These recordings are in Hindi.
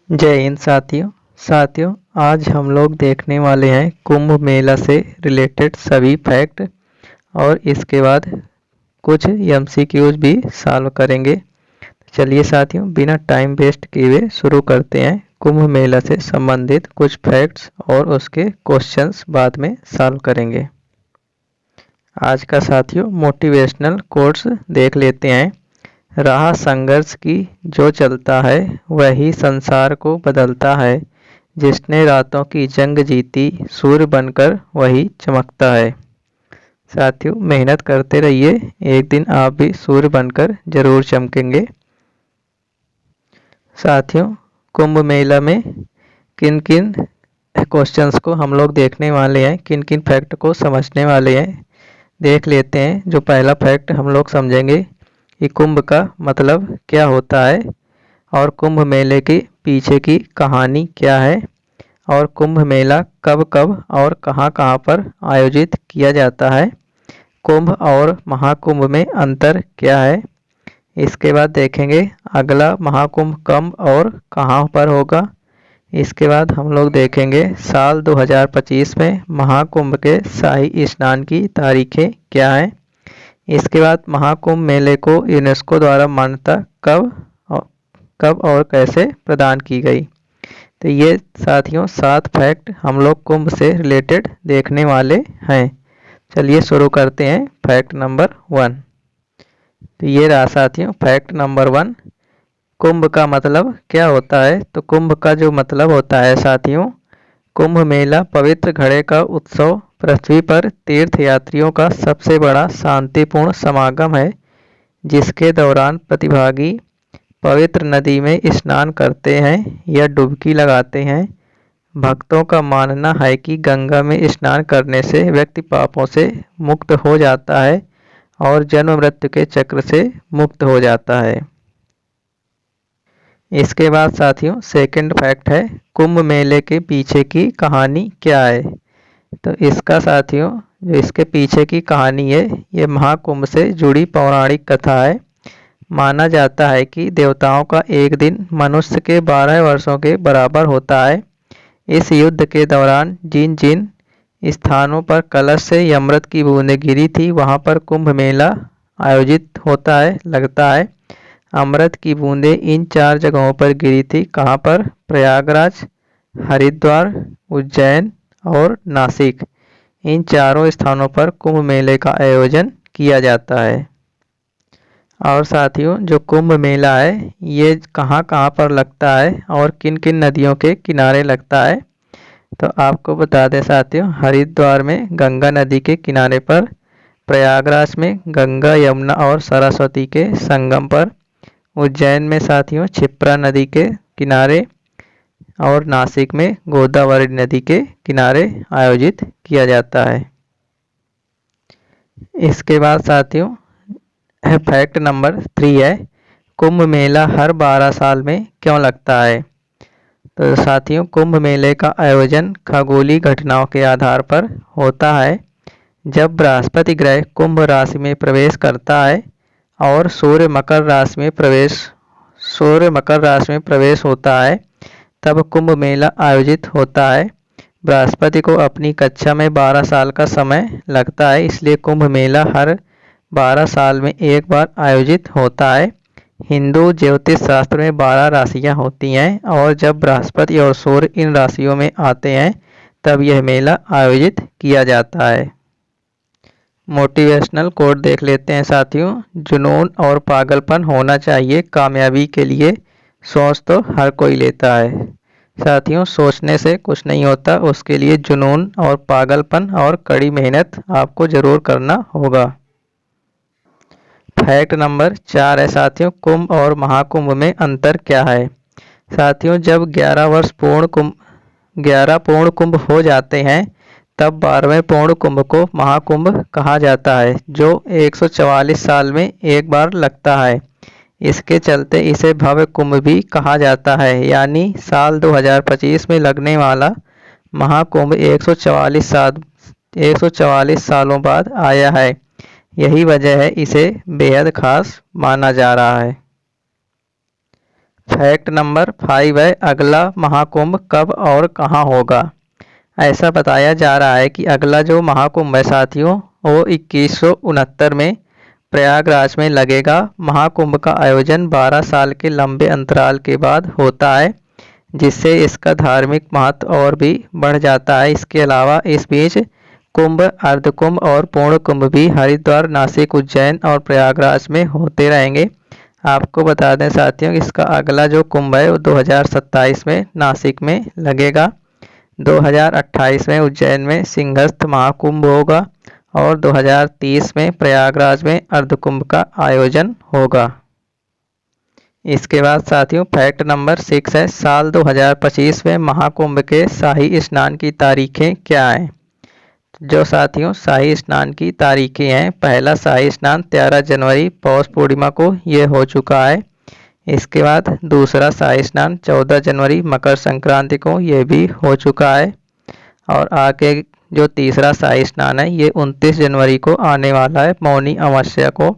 जय हिंद साथियों आज हम लोग देखने वाले हैं कुंभ मेला से रिलेटेड सभी फैक्ट और इसके बाद कुछ एमसीक्यूज भी सॉल्व करेंगे। चलिए साथियों बिना टाइम वेस्ट किए हुए शुरू करते हैं। कुंभ मेला से संबंधित कुछ फैक्ट्स और उसके क्वेश्चंस बाद में सॉल्व करेंगे। आज का साथियों मोटिवेशनल कोट्स देख लेते हैं। राह संघर्ष की जो चलता है वही संसार को बदलता है। जिसने रातों की जंग जीती सूर्य बनकर वही चमकता है। साथियों मेहनत करते रहिए, एक दिन आप भी सूर्य बनकर जरूर चमकेंगे। साथियों कुंभ मेला में किन किन क्वेश्चंस को हम लोग देखने वाले हैं, किन किन फैक्ट को समझने वाले हैं देख लेते हैं। जो पहला फैक्ट हम लोग समझेंगे कि कुंभ का मतलब क्या होता है और कुंभ मेले के पीछे की कहानी क्या है और कुंभ मेला कब कब और कहां कहां पर आयोजित किया जाता है। कुंभ और महाकुंभ में अंतर क्या है। इसके बाद देखेंगे अगला महाकुंभ कब और कहां पर होगा। इसके बाद हम लोग देखेंगे साल 2025 में महाकुंभ के शाही स्नान की तारीखें क्या हैं। इसके बाद महाकुंभ मेले को यूनेस्को द्वारा मान्यता कब और कैसे प्रदान की गई। तो ये साथियों 7 फैक्ट हम लोग कुंभ से रिलेटेड देखने वाले हैं। चलिए शुरू करते हैं फैक्ट नंबर 1। तो ये रहा साथियों फैक्ट नंबर 1। कुंभ का मतलब क्या होता है। तो कुंभ का जो मतलब होता है साथियों, कुंभ मेला पवित्र घड़े का उत्सव पृथ्वी पर तीर्थयात्रियों का सबसे बड़ा शांतिपूर्ण समागम है, जिसके दौरान प्रतिभागी पवित्र नदी में स्नान करते हैं या डुबकी लगाते हैं। भक्तों का मानना है कि गंगा में स्नान करने से व्यक्ति पापों से मुक्त हो जाता है और जन्म मृत्यु के चक्र से मुक्त हो जाता है। इसके बाद साथियों सेकंड फैक्ट है कुंभ मेले के पीछे की कहानी क्या है। तो इसका साथियों जो इसके पीछे की कहानी है ये महाकुंभ से जुड़ी पौराणिक कथा है। माना जाता है कि देवताओं का एक दिन मनुष्य के 12 वर्षों के बराबर होता है। इस युद्ध के दौरान जिन जिन स्थानों पर कलश से अमृत की बूंदें गिरी थी वहां पर कुंभ मेला आयोजित होता है लगता है। अमृत की बूंदें इन 4 जगहों पर गिरी थी। कहां पर? प्रयागराज, हरिद्वार, उज्जैन और नासिक। इन चारों स्थानों पर कुंभ मेले का आयोजन किया जाता है। और साथियों जो कुंभ मेला है ये कहां कहां पर लगता है और किन किन नदियों के किनारे लगता है। तो आपको बता दें साथियों हरिद्वार में गंगा नदी के किनारे पर, प्रयागराज में गंगा यमुना और सरस्वती के संगम पर, उज्जैन में साथियों क्षिप्रा नदी के किनारे और नासिक में गोदावरी नदी के किनारे आयोजित किया जाता है। इसके बाद साथियों फैक्ट नंबर 3 है कुंभ मेला हर 12 साल में क्यों लगता है। तो साथियों कुंभ मेले का आयोजन खगोलीय घटनाओं के आधार पर होता है। जब बृहस्पति ग्रह कुंभ राशि में प्रवेश करता है और सूर्य मकर राशि में प्रवेश होता है तब कुंभ मेला आयोजित होता है। बृहस्पति को अपनी कक्षा में 12 साल का समय लगता है, इसलिए कुंभ मेला हर 12 साल में एक बार आयोजित होता है। हिंदू ज्योतिष शास्त्र में 12 राशियां होती हैं और जब बृहस्पति और सूर्य इन राशियों में आते हैं तब यह मेला आयोजित किया जाता है। मोटिवेशनल कोट देख लेते हैं साथियों। जुनून और पागलपन होना चाहिए कामयाबी के लिए, सोच तो हर कोई लेता है। साथियों सोचने से कुछ नहीं होता, उसके लिए जुनून और पागलपन और कड़ी मेहनत आपको जरूर करना होगा। फैक्ट नंबर 4 है साथियों कुंभ और महाकुंभ में अंतर क्या है। साथियों जब 11 पूर्ण कुंभ हो जाते हैं तब 12वें पूर्ण कुंभ को महाकुंभ कहा जाता है, जो 144 साल में एक बार लगता है। इसके चलते इसे भव्य कुंभ भी कहा जाता है, यानी साल 2025 में लगने वाला महाकुंभ 144 सालों बाद आया है। यही वजह है इसे बेहद खास माना जा रहा है। फैक्ट नंबर 5 है, अगला महाकुंभ कब और कहाँ होगा। ऐसा बताया जा रहा है कि अगला जो महाकुंभ है साथियों वो 2169 में प्रयागराज में लगेगा। महाकुंभ का आयोजन 12 साल के लंबे अंतराल के बाद होता है, जिससे इसका धार्मिक महत्व और भी बढ़ जाता है। इसके अलावा इस बीच कुंभ, अर्धकुंभ और पूर्ण कुंभ भी हरिद्वार, नासिक, उज्जैन और प्रयागराज में होते रहेंगे। आपको बता दें साथियों, इसका अगला जो कुंभ है वो 2027 में नासिक में लगेगा, 2028 में उज्जैन में सिंहस्थ महाकुंभ होगा और 2030 में प्रयागराज में अर्धकुंभ का आयोजन होगा। इसके बाद साथियों फैक्ट नंबर 6 है, साल 2025 में महाकुंभ के शाही स्नान की तारीखें क्या हैं। जो साथियों शाही स्नान की तारीखें हैं, पहला शाही स्नान 13 जनवरी पौष पूर्णिमा को ये हो चुका है। इसके बाद दूसरा शाही स्नान 14 जनवरी मकर संक्रांति को ये भी हो चुका है। और आगे जो तीसरा शाही स्नान है ये 29 जनवरी को आने वाला है, मौनी अमावस्या को।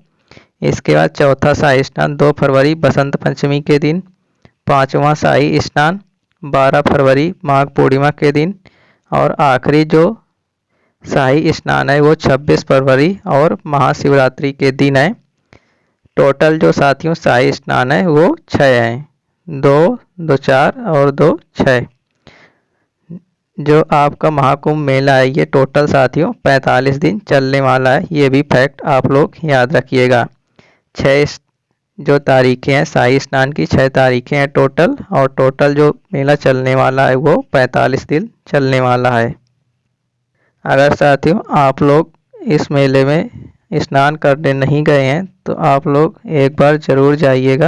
इसके बाद चौथा शाही स्नान 2 फरवरी बसंत पंचमी के दिन। पांचवा शाही स्नान 12 फरवरी माघ पूर्णिमा के दिन। और आखिरी जो शाही स्नान है वो 26 फरवरी और महाशिवरात्रि के दिन है। टोटल जो साथियों शाही स्नान है वो 6 हैं, 2, 2, 4 और 2, 6। जो आपका महाकुंभ मेला है ये टोटल साथियों 45 दिन चलने वाला है। ये भी फैक्ट आप लोग याद रखिएगा। 6 जो तारीखें हैं शाही स्नान की 6 तारीखें हैं टोटल, और टोटल जो मेला चलने वाला है वो 45 दिन चलने वाला है। अगर साथियों आप लोग इस मेले में स्नान करने नहीं गए हैं तो आप लोग एक बार ज़रूर जाइएगा,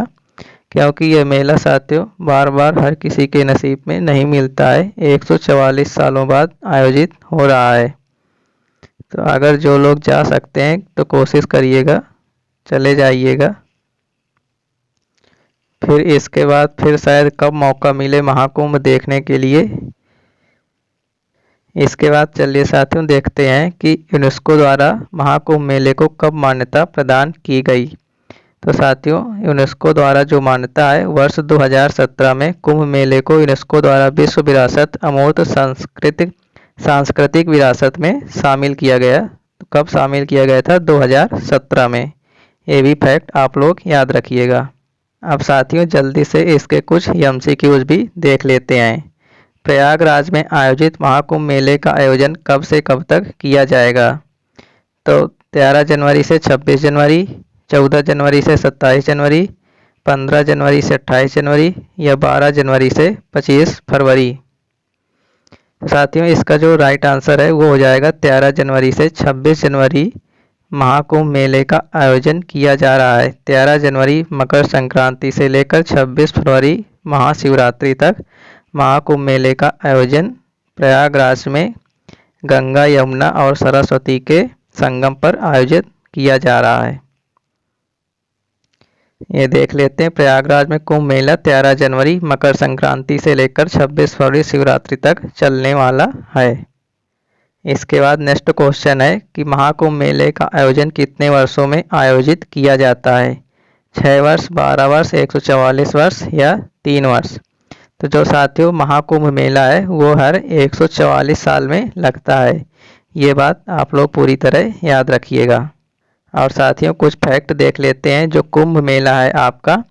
क्योंकि ये मेला साथियों बार बार हर किसी के नसीब में नहीं मिलता है। 144 सालों बाद आयोजित हो रहा है। तो अगर जो लोग जा सकते हैं तो कोशिश करिएगा, चले जाइएगा। फिर इसके बाद फिर शायद कब मौका मिले महाकुंभ देखने के लिए। इसके बाद चलिए साथियों देखते हैं कि यूनेस्को द्वारा महाकुंभ मेले को कब मान्यता प्रदान की गई। तो साथियों यूनेस्को द्वारा जो मान्यता है, वर्ष 2017 में कुंभ मेले को यूनेस्को द्वारा विश्व विरासत अमूर्त सांस्कृतिक विरासत में शामिल किया गया। तो कब शामिल किया गया था? 2017 में। ये भी फैक्ट आप लोग याद रखिएगा। अब साथियों जल्दी से इसके कुछ MCQs भी देख लेते हैं। प्रयागराज में आयोजित महाकुंभ मेले का आयोजन कब से कब तक किया जाएगा? तो 13 जनवरी से 26 जनवरी, 14 जनवरी से 27 जनवरी, 15 जनवरी से 28 जनवरी या 12 जनवरी से 25 फरवरी। साथियों इसका जो राइट आंसर है वो हो जाएगा 13 जनवरी से 26 जनवरी महाकुंभ मेले का आयोजन किया जा रहा है। 13 जनवरी मकर संक्रांति से लेकर 26 फरवरी महाशिवरात्रि तक महाकुंभ मेले का आयोजन प्रयागराज में गंगा, यमुना और सरस्वती के संगम पर आयोजित किया जा रहा है। ये देख लेते हैं, प्रयागराज में कुंभ मेला 13 जनवरी मकर संक्रांति से लेकर 26 फरवरी शिवरात्रि तक चलने वाला है। इसके बाद नेक्स्ट क्वेश्चन है कि महाकुंभ मेले का आयोजन कितने वर्षों में आयोजित किया जाता है? 6 वर्ष, 12 वर्ष, 144 वर्ष या 3 वर्ष? तो जो साथियों महाकुंभ मेला है वो हर 144 साल में लगता है। ये बात आप लोग पूरी तरह याद रखिएगा। और साथियों कुछ फैक्ट देख लेते हैं। जो कुंभ मेला है आपका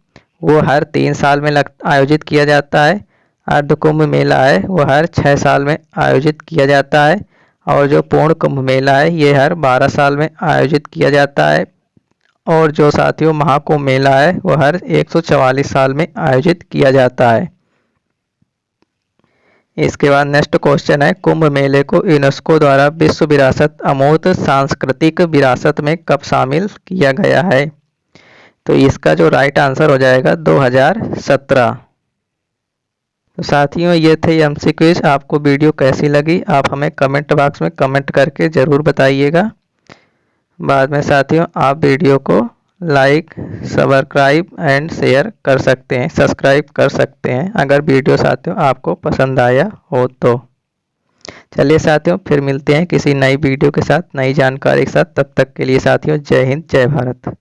वो हर 3 साल में आयोजित किया जाता है। अर्ध कुंभ मेला है वो हर 6 साल में आयोजित किया जाता है। और जो पूर्ण कुंभ मेला है ये हर 12 साल में आयोजित किया जाता है। और जो साथियों महाकुंभ मेला है वो हर 144 साल में आयोजित किया जाता है। इसके बाद नेक्स्ट क्वेश्चन है, कुंभ मेले को यूनेस्को द्वारा विश्व विरासत अमूर्त सांस्कृतिक विरासत में कब शामिल किया गया है? तो इसका जो राइट आंसर हो जाएगा 2017। तो साथियों ये थे MCQs। आपको वीडियो कैसी लगी आप हमें कमेंट बॉक्स में कमेंट करके ज़रूर बताइएगा। बाद में साथियों आप वीडियो को लाइक, सब्सक्राइब एंड शेयर कर सकते हैं, सब्सक्राइब कर सकते हैं अगर वीडियो साथियों आपको पसंद आया हो तो। चलिए साथियों फिर मिलते हैं किसी नई वीडियो के साथ, नई जानकारी के साथ। तब तक के लिए साथियों जय हिंद, जय भारत।